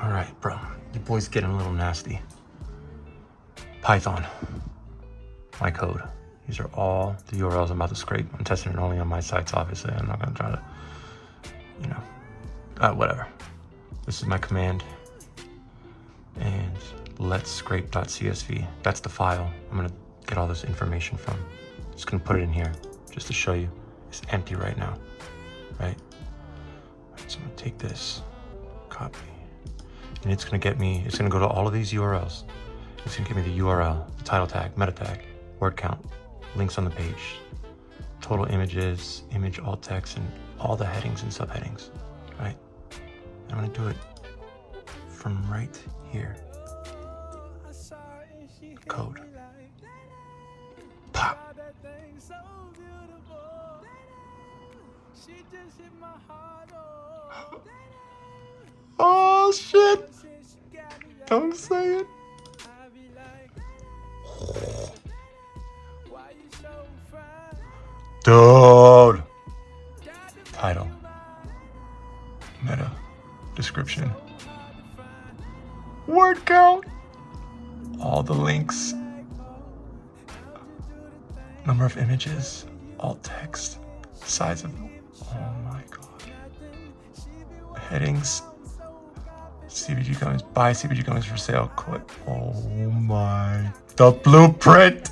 All right, bro. Your boy's getting a little nasty. Python. My code. These are all the URLs I'm about to scrape. I'm testing it only on my sites, obviously. I'm not gonna try to, whatever. This is my command. And let's scrape.csv. That's the file I'm gonna get all this information from. Just gonna put it in here just to show you. It's empty right now, right? So I'm gonna take this, copy, and it's gonna go to all of these URLs. It's gonna give me the URL, the title tag, meta tag, word count, links on the page, total images, image alt text, and all the headings and subheadings, right? And I'm gonna do it from right here. Code. Pop. Oh shit! Don't say it. Dude. Title. Meta. Description. Word count. All the links. Number of images. Alt text. Size of. Oh my god. Headings. CPG gummies. Buy CPG gummies for sale. Click. Oh my. The blueprint.